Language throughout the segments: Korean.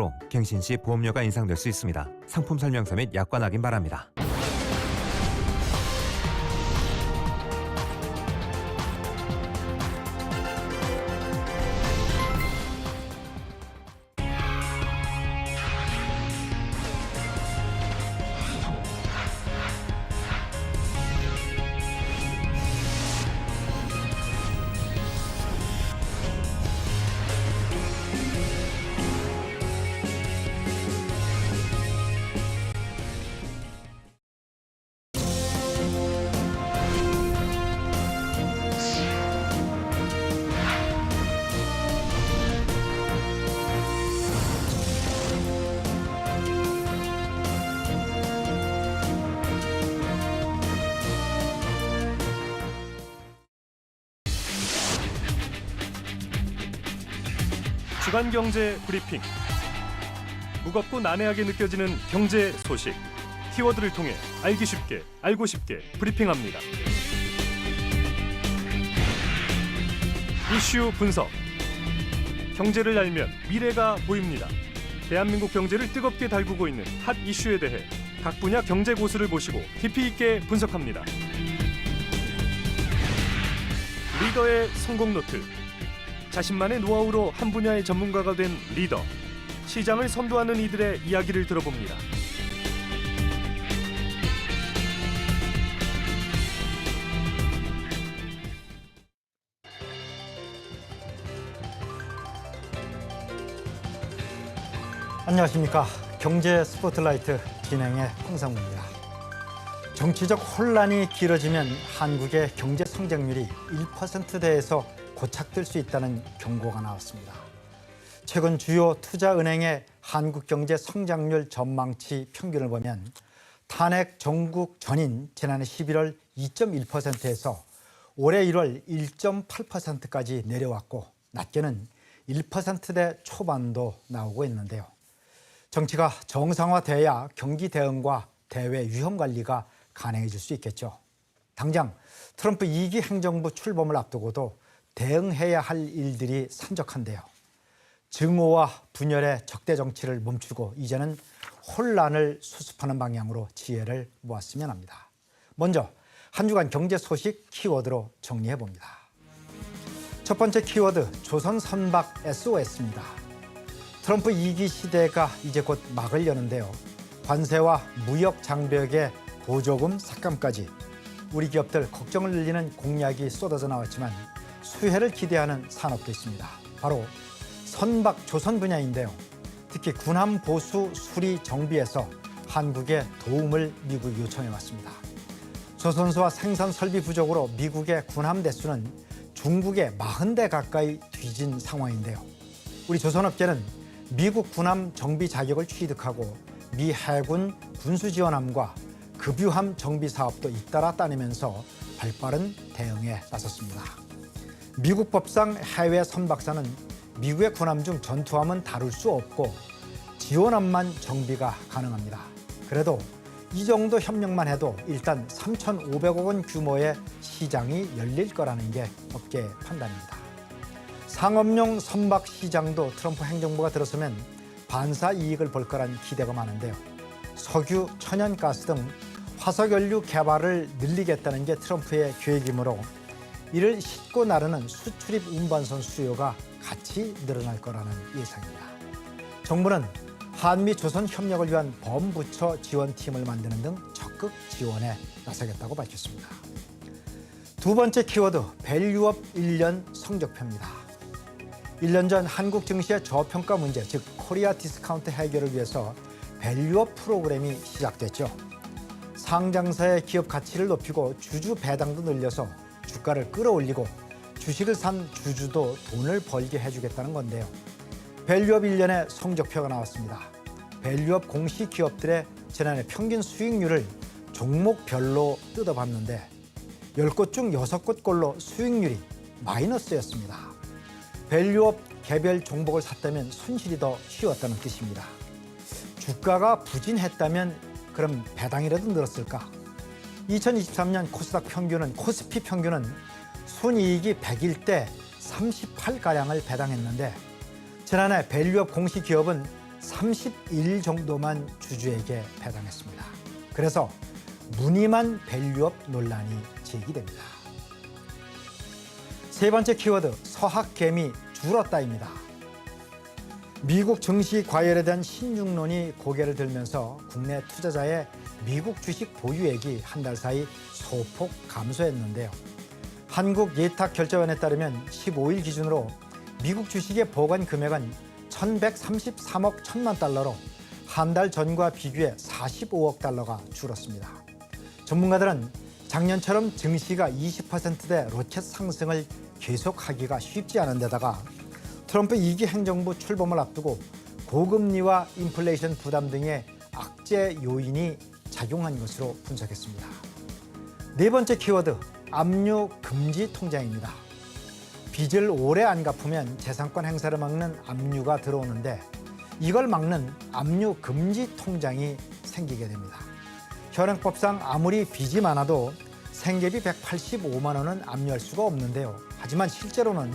경우로 갱신 시 보험료가 인상될 수 있습니다. 상품 설명서 및 약관 확인 바랍니다. 주간 경제 브리핑. 무겁고 난해하게 느껴지는 경제 소식. 키워드를 통해 알기 쉽게, 알고 쉽게 브리핑합니다. 이슈 분석. 경제를 알면 미래가 보입니다. 대한민국 경제를 뜨겁게 달구고 있는 핫 이슈에 대해 각 분야 경제 고수를 모시고 깊이 있게 분석합니다. 리더의 성공 노트. 자신만의 노하우로 한 분야의 전문가가 된 리더. 시장을 선도하는 이들의 이야기를 들어봅니다. 안녕하십니까. 경제 스포트라이트 진행의 홍상무입니다. 정치적 혼란이 길어지면 한국의 경제 성장률이 1%대에서 고착될 수 있다는 경고가 나왔습니다. 최근 주요 투자은행의 한국 경제 성장률 전망치 평균을 보면 탄핵 전국 전인 지난해 11월 2.1%에서 올해 1월 1.8%까지 내려왔고 낮게는 1%대 초반도 나오고 있는데요. 정치가 정상화돼야 경기 대응과 대외 위험 관리가 가능해질 수 있겠죠. 당장 트럼프 2기 행정부 출범을 앞두고도 대응해야 할 일들이 산적한데요. 증오와 분열의 적대 정치를 멈추고 이제는 혼란을 수습하는 방향으로 지혜를 모았으면 합니다. 먼저 한 주간 경제 소식 키워드로 정리해봅니다. 첫 번째 키워드, 조선 선박 SOS입니다. 트럼프 2기 시대가 이제 곧 막을 여는데요. 관세와 무역 장벽의 보조금 삭감까지 우리 기업들 걱정을 늘리는 공약이 쏟아져 나왔지만 수혜를 기대하는 산업도 있습니다. 바로 선박 조선 분야인데요. 특히 군함 보수 수리 정비에서 한국에 도움을 미국이 요청해 왔습니다. 조선소와 생산 설비 부족으로 미국의 군함 대수는 중국의 40대 가까이 뒤진 상황인데요. 우리 조선업계는 미국 군함 정비 자격을 취득하고 미 해군 군수지원함과 급유함 정비 사업도 잇따라 따내면서 발빠른 대응에 나섰습니다. 미국 법상 해외 선박사는 미국의 군함 중 전투함은 다룰 수 없고 지원함만 정비가 가능합니다. 그래도 이 정도 협력만 해도 일단 3,500억 원 규모의 시장이 열릴 거라는 게 업계 판단입니다. 상업용 선박 시장도 트럼프 행정부가 들어서면 반사 이익을 볼 거란 기대가 많은데요. 석유, 천연가스 등 화석연료 개발을 늘리겠다는 게 트럼프의 계획이므로 이를 싣고 나르는 수출입 운반선 수요가 같이 늘어날 거라는 예상입니다. 정부는 한미 조선 협력을 위한 범부처 지원팀을 만드는 등 적극 지원에 나서겠다고 밝혔습니다. 두 번째 키워드, 밸류업 1년 성적표입니다. 1년 전 한국 증시의 저평가 문제, 즉 코리아 디스카운트 해결을 위해서 밸류업 프로그램이 시작됐죠. 상장사의 기업 가치를 높이고 주주 배당도 늘려서 주가를 끌어올리고 주식을 산 주주도 돈을 벌게 해주겠다는 건데요. 밸류업 1년의 성적표가 나왔습니다. 밸류업 공시 기업들의 지난해 평균 수익률을 종목별로 뜯어봤는데 10곳 중 6곳꼴로 수익률이 마이너스였습니다. 밸류업 개별 종목을 샀다면 손실이 더 쉬웠다는 뜻입니다. 주가가 부진했다면 그럼 배당이라도 늘었을까? 2023년 코스피 평균은 순이익이 100일 때 38가량을 배당했는데 지난해 밸류업 공시 기업은 31 정도만 주주에게 배당했습니다. 그래서 무늬만 밸류업 논란이 제기됩니다. 세 번째 키워드, 서학개미 줄었다입니다. 미국 증시 과열에 대한 신중론이 고개를 들면서 국내 투자자의 미국 주식 보유액이 한 달 사이 소폭 감소했는데요. 한국예탁결제원에 따르면 15일 기준으로 미국 주식의 보관 금액은 1,133억 1천만 달러로 한 달 전과 비교해 45억 달러가 줄었습니다. 전문가들은 작년처럼 증시가 20%대 로켓 상승을 계속하기가 쉽지 않은 데다가 트럼프 2기 행정부 출범을 앞두고 고금리와 인플레이션 부담 등의 악재 요인이 작용한 것으로 분석했습니다. 네 번째 키워드, 압류 금지 통장입니다. 빚을 오래 안 갚으면 재산권 행사를 막는 압류가 들어오는데 이걸 막는 압류 금지 통장이 생기게 됩니다. 현행법상 아무리 빚이 많아도 생계비 185만 원은 압류할 수가 없는데요. 하지만 실제로는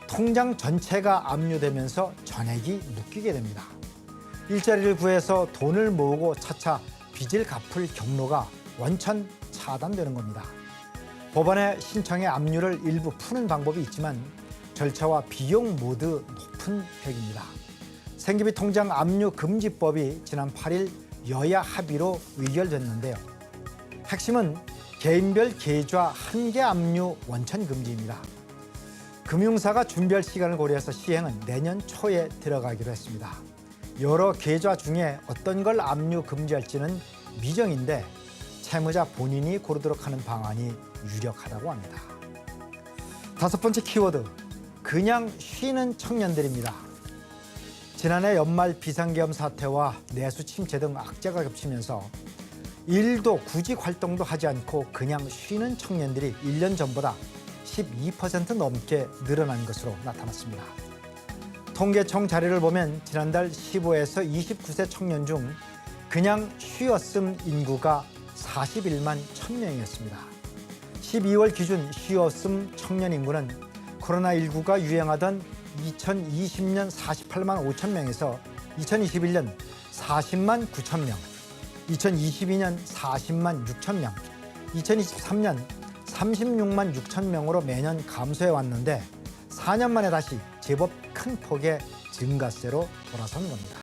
통장 전체가 압류되면서 전액이 묶이게 됩니다. 일자리를 구해서 돈을 모으고 차차 빚을 갚을 경로가 원천 차단되는 겁니다. 법원에 신청해 압류를 일부 푸는 방법이 있지만 절차와 비용 모두 높은 벽입니다. 생계비 통장 압류 금지법이 지난 8일 여야 합의로 의결됐는데요. 핵심은 개인별 계좌 한개 압류 원천 금지입니다. 금융사가 준비할 시간을 고려해서 시행은 내년 초에 들어가기로 했습니다. 여러 계좌 중에 어떤 걸 압류 금지할지는 미정인데 채무자 본인이 고르도록 하는 방안이 유력하다고 합니다. 다섯 번째 키워드, 그냥 쉬는 청년들입니다. 지난해 연말 비상계엄 사태와 내수 침체 등 악재가 겹치면서 일도 구직 활동도 하지 않고 그냥 쉬는 청년들이 1년 전보다 12% 넘게 늘어난 것으로 나타났습니다. 통계청 자료를 보면 지난달 15에서 29세 청년 중 그냥 쉬었음 인구가 41만 1,000명이었습니다. 12월 기준 쉬었음 청년 인구는 코로나19가 유행하던 2020년 48만 5천 명에서 2021년 40만 9천 명, 2022년 40만 6천 명, 2023년 36만 6천 명으로 매년 감소해 왔는데 4년 만에 다시 제법 큰 폭의 증가세로 돌아선 겁니다.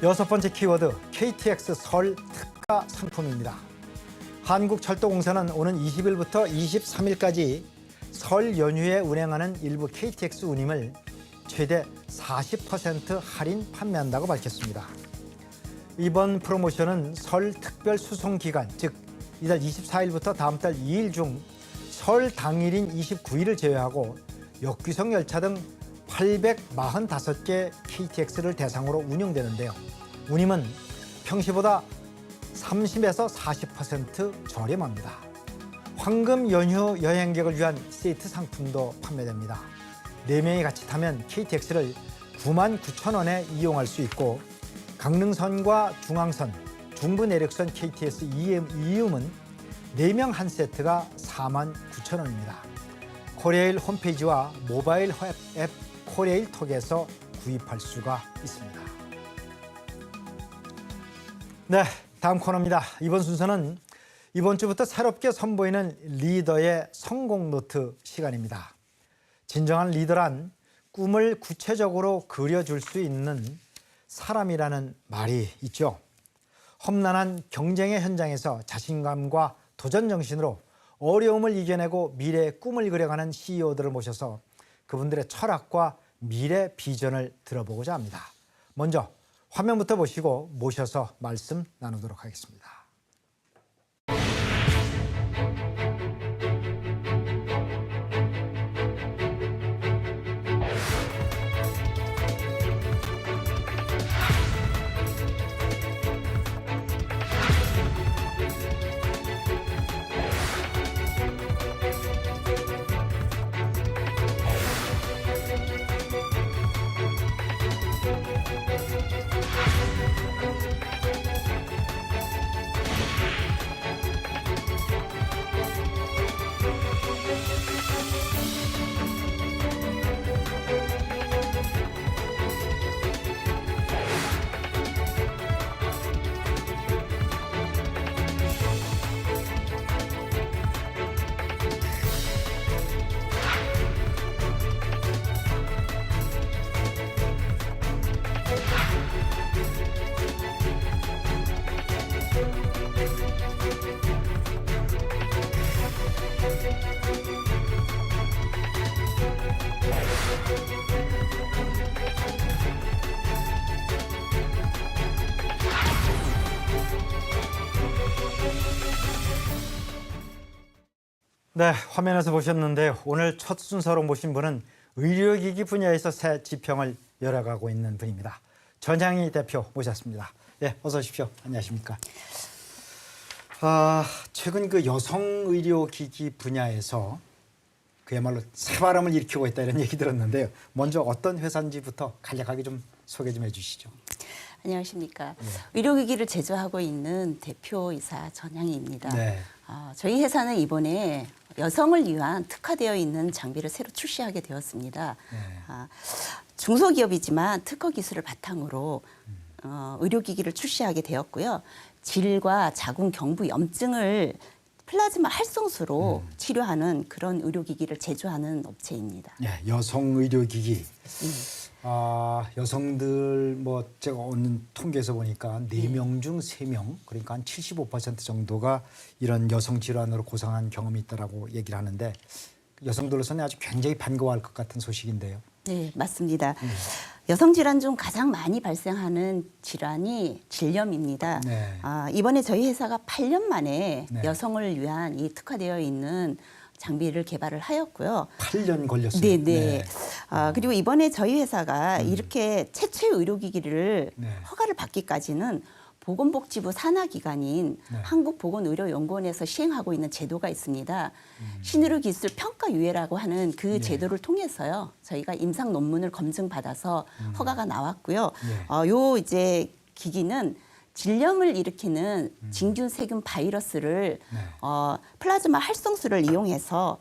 여섯 번째 키워드, KTX 설 특가 상품입니다. 한국철도공사는 오는 20일부터 23일까지 설 연휴에 운행하는 일부 KTX 운임을 최대 40% 할인 판매한다고 밝혔습니다. 이번 프로모션은 설 특별 수송 기간, 즉 이달 24일부터 다음 달 2일 중 설 당일인 29일을 제외하고 역귀성 열차 등 845개 KTX를 대상으로 운영되는데요. 운임은 평시보다 30에서 40% 저렴합니다. 황금 연휴 여행객을 위한 세트 상품도 판매됩니다. 4명이 같이 타면 KTX를 99,000원에 이용할 수 있고 강릉선과 중앙선, 중부내륙선 KTX 이음은 4명 한 세트가 49,000원입니다. 코레일 홈페이지와 모바일 앱 코레일톡에서 구입할 수가 있습니다. 네, 다음 코너입니다. 이번 순서는 이번 주부터 새롭게 선보이는 리더의 성공 노트 시간입니다. 진정한 리더란 꿈을 구체적으로 그려줄 수 있는 사람이라는 말이 있죠. 험난한 경쟁의 현장에서 자신감과 도전 정신으로 어려움을 이겨내고 미래의 꿈을 그려가는 CEO들을 모셔서 그분들의 철학과 미래 비전을 들어보고자 합니다. 먼저 화면부터 보시고 모셔서 말씀 나누도록 하겠습니다. 네, 화면에서 보셨는데 오늘 첫 순서로 모신 분은 의료기기 분야에서 새 지평을 열어가고 있는 분입니다. 전향희 대표 모셨습니다. 네, 어서 오십시오. 안녕하십니까? 최근 그 여성 의료기기 분야에서 그야말로 새바람을 일으키고 있다 이런 얘기 들었는데요. 먼저 어떤 회사인지부터 간략하게 좀 소개 좀 해주시죠. 안녕하십니까. 의료기기를 제조하고 있는 대표이사 전향희입니다. 네. 저희 회사는 이번에 여성을 위한 특화되어 있는 장비를 새로 출시하게 되었습니다. 네. 중소기업이지만 특허 기술을 바탕으로 의료기기를 출시하게 되었고요. 질과 자궁 경부 염증을 플라즈마 활성수로 치료하는 그런 의료기기를 제조하는 업체입니다. 네, 여성 의료기기. 여성들 뭐 제가 얻는 통계에서 보니까 4명 중 3명, 그러니까 한 75% 정도가 이런 여성 질환으로 고생한 경험이 있다라고 얘기를 하는데 여성들로서는 아주 굉장히 반가워할 것 같은 소식인데요. 네, 맞습니다. 여성 질환 중 가장 많이 발생하는 질환이 질염입니다. 네. 이번에 저희 회사가 8년 만에 네. 여성을 위한 이 특화되어 있는 장비를 개발을 하였고요. 8년 걸렸어요. 네, 네. 그리고 이번에 저희 회사가 이렇게 최초의 의료기기를 네. 허가를 받기까지는 보건복지부 산하기관인 네. 한국보건의료연구원에서 시행하고 있는 제도가 있습니다. 신의료기술 평가유예라고 하는 그 네. 제도를 통해서요. 저희가 임상 논문을 검증받아서 허가가 나왔고요. 네. 요 이제 기기는 질염을 일으키는 진균, 세균, 바이러스를 네. 플라즈마 활성수를 이용해서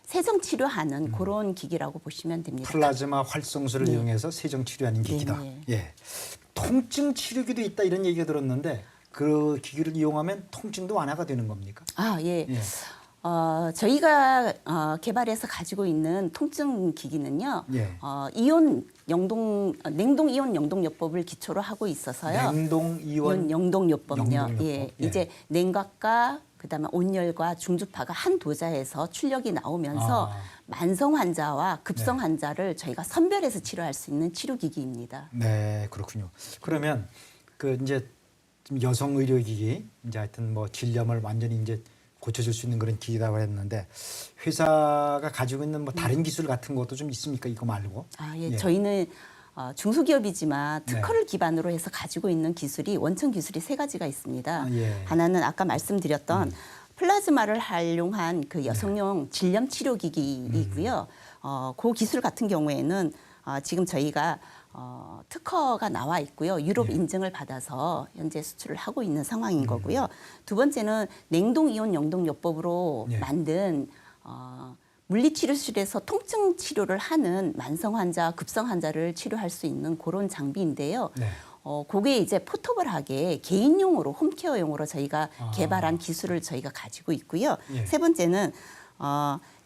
세정 치료하는 그런 기기라고 보시면 됩니다. 플라즈마 활성수를 네. 이용해서 세정 치료하는 기기다. 네, 예. 통증 치료기도 있다 이런 얘기가 들었는데 그 기기를 이용하면 통증도 완화가 되는 겁니까? 예. 예. 저희가 개발해서 가지고 있는 통증 기기는요. 예. 냉동 이온 영동요법을 기초로 하고 있어서요. 냉동 이온 영동요법요. 영동요법. 예. 예. 이제 냉각과 그다음에 온열과 중주파가 한 도자에서 출력이 나오면서 만성 환자와 급성 환자를 저희가 선별해서 치료할 수 있는 치료 기기입니다. 네, 그렇군요. 그러면 그 이제 좀 여성 의료기기 이제 하여튼 뭐 질염을 완전히 이제 고쳐줄 수 있는 그런 기기라고 했는데 회사가 가지고 있는 뭐 다른 기술 같은 것도 좀 있습니까? 이거 말고? 예. 예. 저희는 중소기업이지만 네. 특허를 기반으로 해서 가지고 있는 기술이 원천 기술이 3가지가 있습니다. 예. 하나는 아까 말씀드렸던 플라즈마를 활용한 그 여성용 질염 치료 기기이고요. 그 기술 같은 경우에는 지금 저희가 특허가 나와 있고요. 유럽 인증을 받아서 현재 수출을 하고 있는 상황인 거고요. 두 번째는 냉동 이온 영동요법으로 예. 만든 물리치료실에서 통증 치료를 하는 만성 환자, 급성 환자를 치료할 수 있는 그런 장비인데요. 네. 그게 이제 포터블하게 개인용으로 홈케어용으로 저희가 개발한 기술을 저희가 가지고 있고요. 예. 세 번째는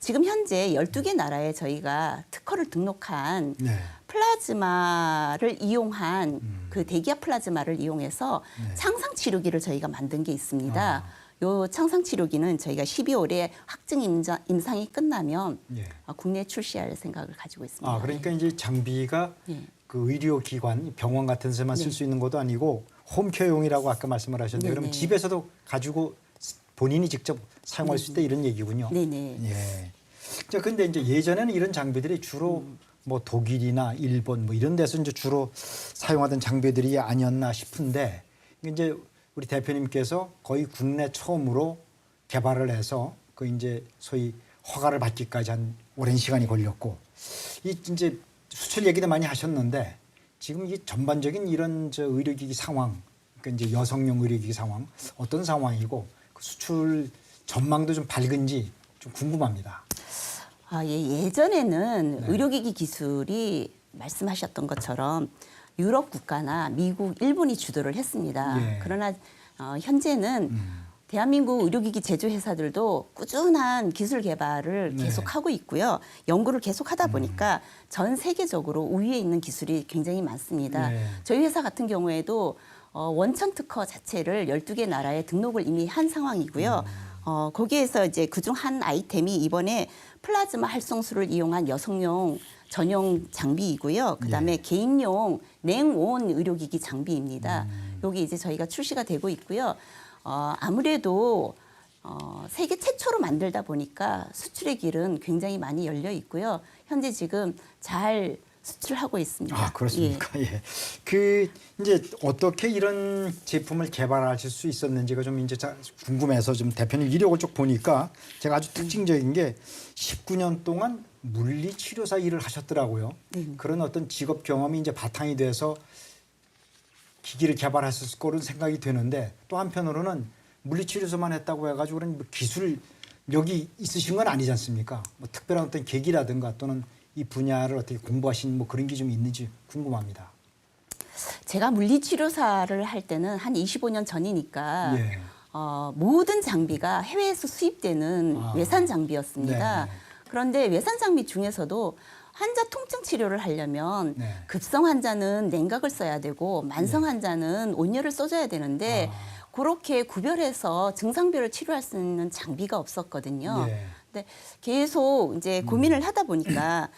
지금 현재 12개 나라에 저희가 특허를 등록한 네. 플라즈마를 이용한 그 대기압 플라즈마를 이용해서 네. 창상 치료기를 저희가 만든 게 있습니다. 요 창상 치료기는 저희가 12월에 확증 임상이 끝나면 예. 국내에 출시할 생각을 가지고 있습니다. 그러니까 이제 장비가 예. 그 의료기관, 병원 같은 데서만 쓸 수 있는 것도 아니고 홈케어용이라고 아까 말씀을 하셨는데 네네. 그럼 집에서도 가지고 본인이 직접 사용할 수 있다 이런 얘기군요. 네네. 예. 자, 근데 이제 예전에는 이런 장비들이 주로 뭐 독일이나 일본 뭐 이런 데서 이제 주로 사용하던 장비들이 아니었나 싶은데 이제 우리 대표님께서 거의 국내 처음으로 개발을 해서 그 이제 소위 허가를 받기까지 한 오랜 시간이 걸렸고 이 이제 수출 얘기도 많이 하셨는데 지금 이 전반적인 이런 저 의료기기 상황, 그러니까 이제 여성용 의료기기 상황 어떤 상황이고 그 수출 전망도 좀 밝은지 좀 궁금합니다. 예전에는 의료기기 기술이 말씀하셨던 것처럼 유럽 국가나 미국, 일본이 주도를 했습니다. 예. 그러나 현재는 대한민국 의료기기 제조회사들도 꾸준한 기술 개발을 네. 계속하고 있고요. 연구를 계속하다 보니까 전 세계적으로 우위에 있는 기술이 굉장히 많습니다. 네. 저희 회사 같은 경우에도 원천 특허 자체를 12개 나라에 등록을 이미 한 상황이고요. 거기에서 이제 그중 한 아이템이 이번에 플라즈마 활성수를 이용한 여성용 전용 장비이고요. 그다음에 개인용 냉온 의료기기 장비입니다. 여기 이제 저희가 출시가 되고 있고요. 아무래도 세계 최초로 만들다 보니까 수출의 길은 굉장히 많이 열려 있고요. 현재 지금 잘 수출하고 있습니다. 아, 그렇습니까? 예. 그 이제 어떻게 이런 제품을 개발하실 수 있었는지가 좀 이제 궁금해서 좀 대표님 이력을 쭉 보니까 제가 아주 특징적인 게 19년 동안 물리치료사 일을 하셨더라고요. 그런 어떤 직업 경험이 이제 바탕이 돼서 기기를 개발하셨을 거는 생각이 되는데 또 한편으로는 물리치료소만 했다고 해가지고 그런 기술력이 있으신 건 아니지 않습니까? 뭐 특별한 어떤 계기라든가 또는 이 분야를 어떻게 공부하신 뭐 그런 게 좀 있는지 궁금합니다. 제가 물리치료사를 할 때는 한 25년 전이니까 예. 모든 장비가 해외에서 수입되는 외산 장비였습니다. 네. 그런데 외산 장비 중에서도 환자 통증 치료를 하려면 네. 급성 환자는 냉각을 써야 되고 만성 환자는 온열을 써줘야 되는데 그렇게 구별해서 증상별을 치료할 수 있는 장비가 없었거든요. 예. 근데 계속 이제 고민을 하다 보니까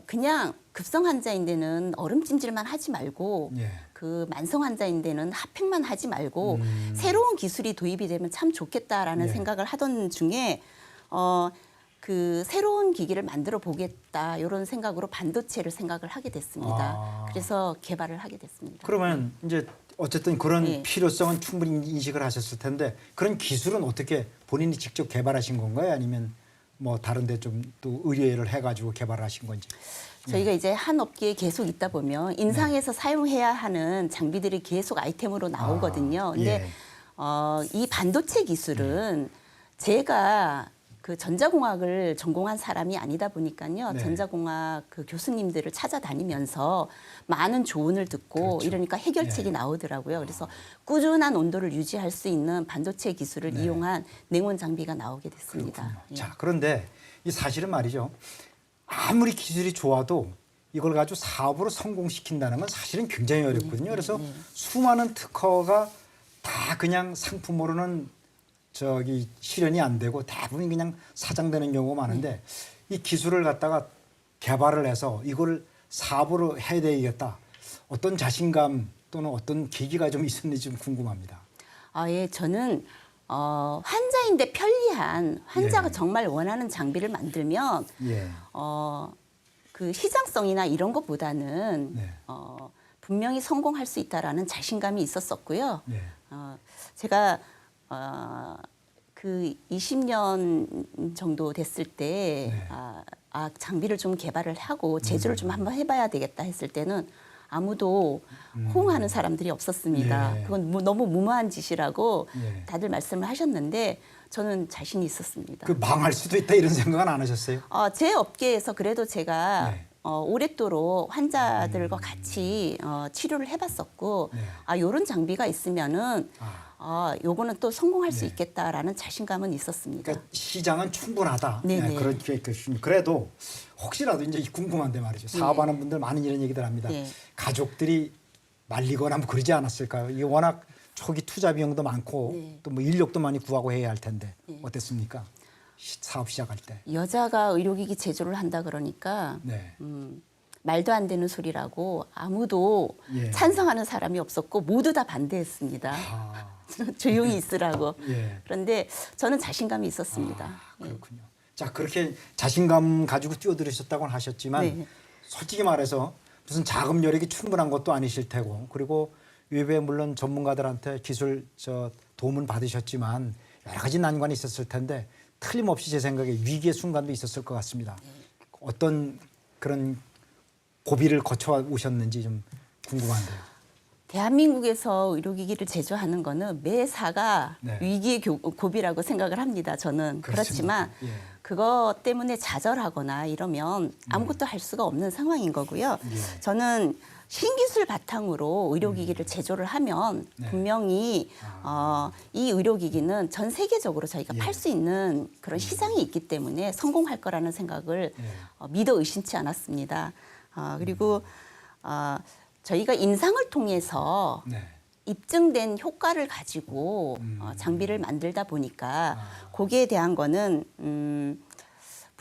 그냥 급성 환자인데는 얼음찜질만 하지 말고 예. 그 만성 환자인데는 핫팩만 하지 말고 새로운 기술이 도입이 되면 참 좋겠다라는 예. 생각을 하던 중에 그 새로운 기기를 만들어 보겠다 이런 생각으로 반도체를 생각을 하게 됐습니다. 그래서 개발을 하게 됐습니다. 그러면 이제 어쨌든 그런 예. 필요성은 충분히 인식을 하셨을 텐데 그런 기술은 어떻게 본인이 직접 개발하신 건가요? 아니면 뭐 다른 데 좀 또 의뢰를 해가지고 개발을 하신 건지? 저희가 이제 한 업계에 계속 있다 보면 인상에서 사용해야 하는 장비들이 계속 아이템으로 나오거든요. 근데 이 반도체 기술은 제가 그 전자공학을 전공한 사람이 아니다 보니까요. 네. 전자공학 그 교수님들을 찾아다니면서 많은 조언을 듣고 그렇죠. 이러니까 해결책이 나오더라고요. 그래서 꾸준한 온도를 유지할 수 있는 반도체 기술을 이용한 냉온 장비가 나오게 됐습니다. 예. 자, 그런데 이 사실은 말이죠. 아무리 기술이 좋아도 이걸 가지고 사업으로 성공시킨다는 건 사실은 굉장히 어렵거든요. 그래서 수많은 특허가 다 그냥 상품으로는 실현이 안 되고 대부분 그냥 사장되는 경우가 많은데 이 기술을 갖다가 개발을 해서 이걸 사업으로 해야 되겠다. 어떤 자신감 또는 어떤 계기가 좀 있었는지 좀 궁금합니다. 예, 저는 환자인데 편리한 환자가 예. 정말 원하는 장비를 만들면 예. 그 시장성이나 이런 것보다는 네. 분명히 성공할 수 있다라는 자신감이 있었었고요. 네. 제가 그 20년 정도 됐을 때 네. 장비를 좀 개발을 하고 제조를 좀 한번 해봐야 되겠다 했을 때는 아무도 호응하는 사람들이 없었습니다. 예. 그건 너무 무모한 짓이라고 예. 다들 말씀을 하셨는데 저는 자신이 있었습니다. 그 망할 수도 있다 이런 생각은 안 하셨어요? 제 업계에서 그래도 제가 네. 오랫도록 환자들과 같이 치료를 해봤었고 네. 이런 장비가 있으면은 요거는 또 성공할 수 있겠다라는 자신감은 있었습니다. 그러니까 시장은 충분하다. 네네. 네, 그렇게 그래도 혹시라도 이제 궁금한데 말이죠. 사업하는 분들 많은 이런 얘기들 합니다. 네. 가족들이 말리거나 뭐 그러지 않았을까요? 이게 워낙 초기 투자 비용도 많고 네. 또 뭐 인력도 많이 구하고 해야 할 텐데 어땠습니까? 사업 시작할 때. 여자가 의료기기 제조를 한다 그러니까 네. 말도 안 되는 소리라고 아무도 예. 찬성하는 사람이 없었고 모두 다 반대했습니다. 조용히 있으라고. 예. 그런데 저는 자신감이 있었습니다. 그렇군요. 자, 그렇게 자신감 가지고 뛰어들으셨다고는 하셨지만 네. 솔직히 말해서 무슨 자금 여력이 충분한 것도 아니실 테고 그리고 외부에 물론 전문가들한테 기술 도움은 받으셨지만 여러 가지 난관이 있었을 텐데 틀림없이 제 생각에 위기의 순간도 있었을 것 같습니다. 어떤 그런 고비를 거쳐 오셨는지 좀 궁금한데요. 대한민국에서 의료기기를 제조하는 거는 매사가 네. 위기의 고비라고 생각을 합니다. 저는 그렇습니까? 그렇지만 예. 그것 때문에 좌절하거나 이러면 아무것도 할 수가 없는 상황인 거고요. 예. 저는 신기술 바탕으로 의료기기를 제조를 하면 네. 분명히 이 의료기기는 전 세계적으로 저희가 예. 팔 수 있는 그런 시장이 있기 때문에 성공할 거라는 생각을 믿어 의심치 않았습니다. 그리고 저희가 임상을 통해서 네. 입증된 효과를 가지고 장비를 만들다 보니까 거기에 대한 거는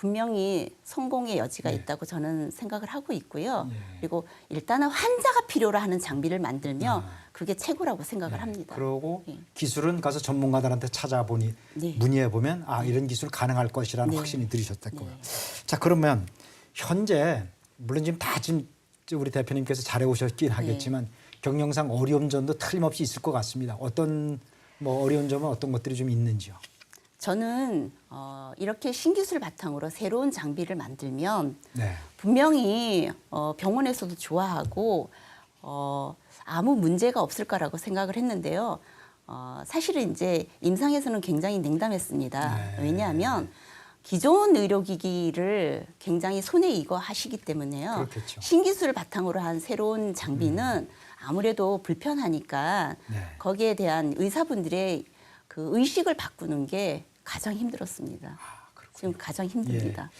분명히 성공의 여지가 네. 있다고 저는 생각을 하고 있고요. 예. 그리고 일단은 환자가 필요로 하는 장비를 만들면 아. 그게 최고라고 생각을 네. 합니다. 그러고 예. 기술은 가서 전문가들한테 찾아보니 네. 문의해 보면 아 이런 기술 가능할 것이라는 네. 확신이 들으셨다고요. 네. 자 그러면 현재 물론 지금 우리 대표님께서 잘해 오셨긴 하겠지만 경영상 어려운 점도 틀림없이 있을 것 같습니다. 어떤 뭐 어려운 점은 어떤 것들이 좀 있는지요? 저는 이렇게 신기술 바탕으로 새로운 장비를 만들면 네. 분명히 병원에서도 좋아하고 아무 문제가 없을 거라고 생각을 했는데요. 사실은 이제 임상에서는 굉장히 냉담했습니다. 네. 왜냐하면 기존 의료기기를 굉장히 손에 익어 하시기 때문에요. 그렇겠죠. 신기술을 바탕으로 한 새로운 장비는 아무래도 불편하니까 네. 거기에 대한 의사분들의 그 의식을 바꾸는 게 가장 힘들었습니다. 지금 가장 힘듭니다.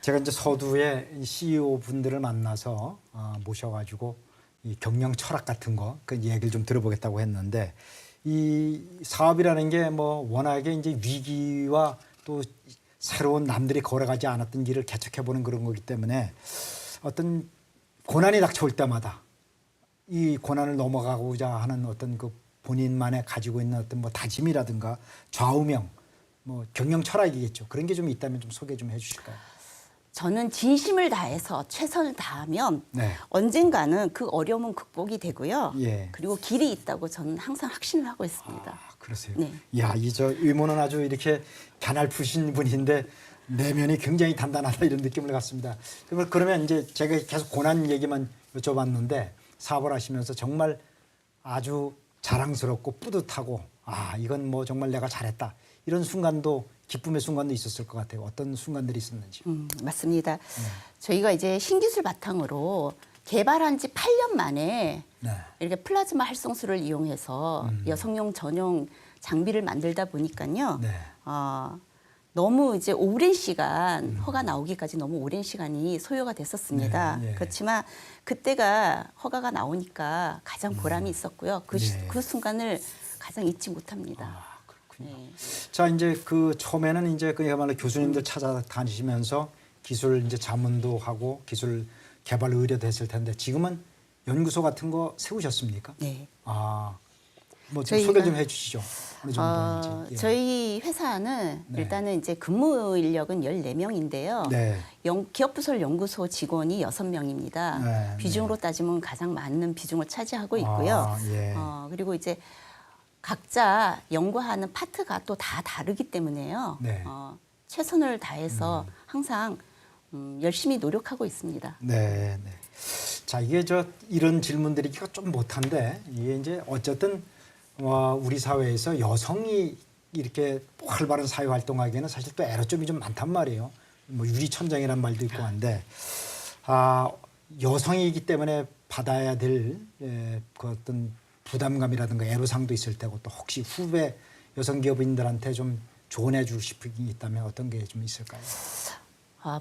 제가 이제 서두에 CEO 분들을 만나서 모셔가지고 이 경영 철학 같은 거 그 얘기를 좀 들어보겠다고 했는데 이 사업이라는 게 뭐 워낙에 이제 위기와 또 새로운 남들이 걸어가지 않았던 길을 개척해보는 그런 거기 때문에 어떤 고난이 닥쳐올 때마다 이 고난을 넘어가고자 하는 어떤 그 본인만의 가지고 있는 어떤 뭐 다짐이라든가 좌우명 뭐 경영 철학이겠죠. 그런 게 좀 있다면 좀 소개 좀 해주실까요? 저는 진심을 다해서 최선을 다하면 네. 언젠가는 그 어려움은 극복이 되고요. 예. 그리고 길이 있다고 저는 항상 확신을 하고 있습니다. 아, 그러세요. 네. 야, 이 저 의모는 아주 이렇게 가날푸신 분인데 내면이 굉장히 단단하다 이런 느낌을 갖습니다. 그러면 이제 제가 계속 고난 얘기만 여쭤봤는데 사업을 하시면서 정말 아주 자랑스럽고 뿌듯하고 아 이건 뭐 정말 내가 잘했다 이런 순간도 기쁨의 순간도 있었을 것 같아요. 어떤 순간들이 있었는지. 맞습니다. 저희가 이제 신기술 바탕으로 개발한 지 8년 만에 네. 이렇게 플라즈마 활성수를 이용해서 여성용 전용 장비를 만들다 보니까요. 네. 너무 이제 오랜 시간 허가 나오기까지 너무 오랜 시간이 소요가 됐었습니다. 네, 예. 그렇지만 그때가 허가가 나오니까 가장 보람이 있었고요. 네. 그 순간을 가장 잊지 못합니다. 아, 그렇군요. 네. 자 이제 그 처음에는 이제 그야말로 교수님들 찾아다니시면서 기술 이제 자문도 하고 기술 개발 의뢰도 했을 텐데 지금은 연구소 같은 거 세우셨습니까? 네. 아, 뭐 좀 저희가- 소개 좀 해주시죠. 어느 정도인지. 예. 저희 회사는 네. 일단은 이제 근무 인력은 14명인데요. 네. 기업부설 연구소 직원이 6명입니다. 네, 비중으로 따지면 가장 많은 비중을 차지하고 있고요. 아, 예. 그리고 이제 각자 연구하는 파트가 또 다 다르기 때문에요. 네. 최선을 다해서 항상 열심히 노력하고 있습니다. 네, 네. 자 이게 이런 질문드리기가 좀 못한데 이게 이제 어쨌든 우리 사회에서 여성이 이렇게 활발한 사회 활동하기에는 사실 또 애로점이 좀 많단 말이에요. 뭐 유리천장이란 말도 있고 한데 여성이기 때문에 받아야 될 그 어떤 부담감이라든가 애로사항도 있을 테고 또 혹시 후배 여성 기업인들한테 좀 조언해 주고 싶은 게 있다면 어떤 게 좀 있을까요?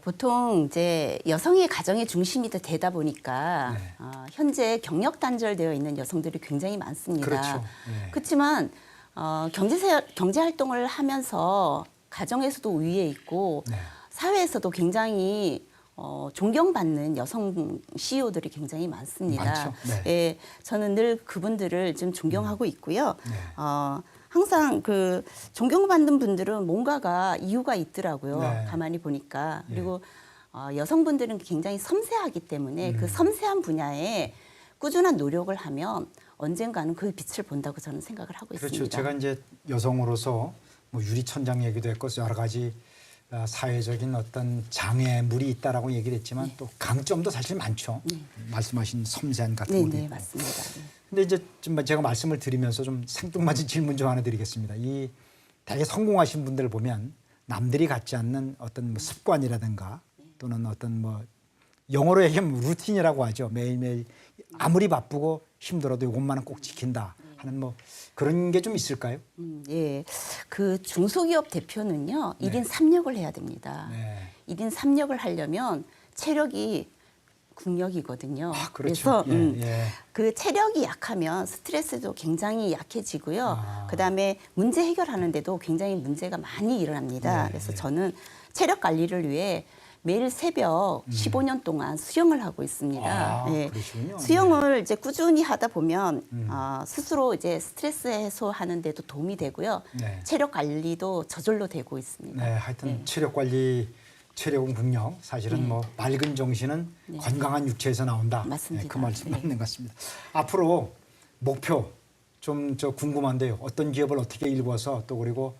보통 이제 여성의 가정의 중심이 되다 보니까 네. 현재 경력 단절되어 있는 여성들이 굉장히 많습니다. 그렇죠. 네. 그렇지만 경제 활동을 하면서 가정에서도 위에 있고 네. 사회에서도 굉장히 존경받는 여성 CEO들이 굉장히 많습니다. 많죠. 네. 예, 저는 늘 그분들을 좀 존경하고 있고요. 네. 항상 그 존경받는 분들은 뭔가가 이유가 있더라고요. 네. 가만히 보니까. 그리고 여성분들은 굉장히 섬세하기 때문에 그 섬세한 분야에 꾸준한 노력을 하면 언젠가는 그 빛을 본다고 저는 생각을 하고 그렇죠. 있습니다. 제가 이제 여성으로서 뭐 유리천장 얘기도 했고 여러 가지 사회적인 어떤 장애물이 있다라고 얘기를 했지만 또 강점도 사실 많죠. 말씀하신 섬세한 같은 네, 것도 네, 있고. 맞습니다. 네. 근데 이제 좀 제가 말씀을 드리면서 좀 생뚱맞은 질문 좀 하나 드리겠습니다. 이 되게 성공하신 분들 보면 남들이 갖지 않는 어떤 뭐 습관이라든가 또는 어떤 뭐 영어로 얘기하면 루틴이라고 하죠. 매일매일 아무리 바쁘고 힘들어도 이것만은 꼭 지킨다 하는 뭐 그런 게 좀 있을까요? 예. 그 중소기업 대표는요, 네. 1인 3역을 해야 됩니다. 네. 1인 3역을 하려면 체력이 국력이거든요. 아, 그렇죠. 그래서 예. 그 체력이 약하면 스트레스도 굉장히 약해지고요. 아. 그다음에 문제 해결하는데도 굉장히 문제가 많이 일어납니다. 네, 그래서 네. 저는 체력 관리를 위해 매일 새벽 15년 동안 수영을 하고 있습니다. 예. 그러시군요. 수영을 이제 꾸준히 하다 보면 스스로 이제 스트레스 해소하는 데도 도움이 되고요. 네. 체력 관리도 저절로 되고 있습니다. 네, 하여튼 체력 관리, 체력은 국력. 사실은 뭐 맑은 정신은 건강한 육체에서 나온다. 맞습니다. 네, 그 말씀 네. 맞는 것 같습니다. 앞으로 목표 좀 궁금한데요. 어떤 기업을 어떻게 일궈서 또 그리고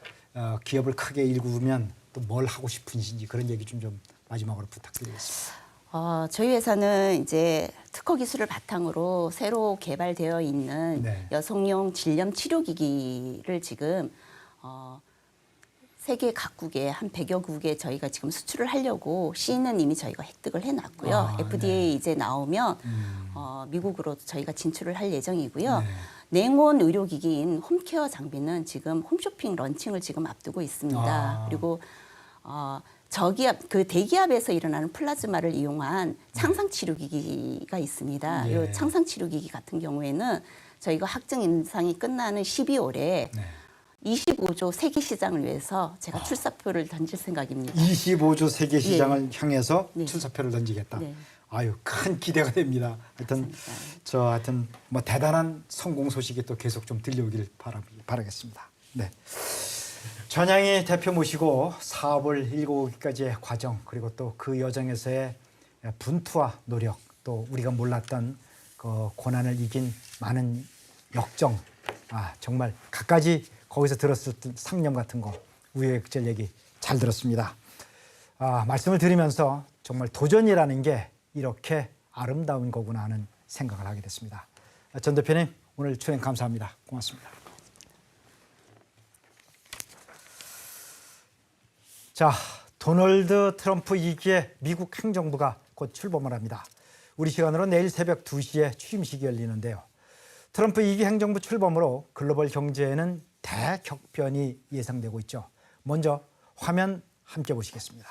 기업을 크게 일구면 또 뭘 하고 싶으신지 그런 얘기 좀 마지막으로 부탁드리겠습니다. 저희 회사는 이제 특허 기술을 바탕으로 새로 개발되어 있는 네. 여성용 질염 치료기기를 지금 세계 각국에 한 100여 국에 저희가 지금 수출을 하려고 C는 이미 저희가 획득을 해놨고요. FDA 이제 나오면 미국으로 저희가 진출을 할 예정이고요. 네. 냉온 의료기기인 홈케어 장비는 지금 홈쇼핑 런칭을 지금 앞두고 있습니다. 그리고 저기압 그 대기압에서 일어나는 플라즈마를 이용한 창상 치료기기가 있습니다. 예. 이 창상 치료기기 같은 경우에는 저희가 확정 인상이 끝나는 12월에 네. 25조 세계 시장을 위해서 제가 출사표를 던질 생각입니다. 25조 세계 시장을 향해서 네. 출사표를 던지겠다. 네. 아유, 큰 기대가 됩니다. 하여튼 뭐 대단한 성공 소식이 또 계속 좀 들려오길 바라겠습니다. 네. 전향희 대표 모시고 사업을 일궈오기까지의 과정, 그리고 또 그 여정에서의 분투와 노력, 또 우리가 몰랐던 그 고난을 이긴 많은 역정, 정말 갖가지 거기서 들었을 때 상념 같은 거, 우여곡절 얘기 잘 들었습니다. 말씀을 드리면서 정말 도전이라는 게 이렇게 아름다운 거구나 하는 생각을 하게 됐습니다. 전 대표님, 오늘 출연 감사합니다. 고맙습니다. 자, 도널드 트럼프 2기의 미국 행정부가 곧 출범을 합니다. 우리 시간으로 내일 새벽 2시에 취임식이 열리는데요. 트럼프 2기 행정부 출범으로 글로벌 경제에는 대격변이 예상되고 있죠. 먼저 화면 함께 보시겠습니다.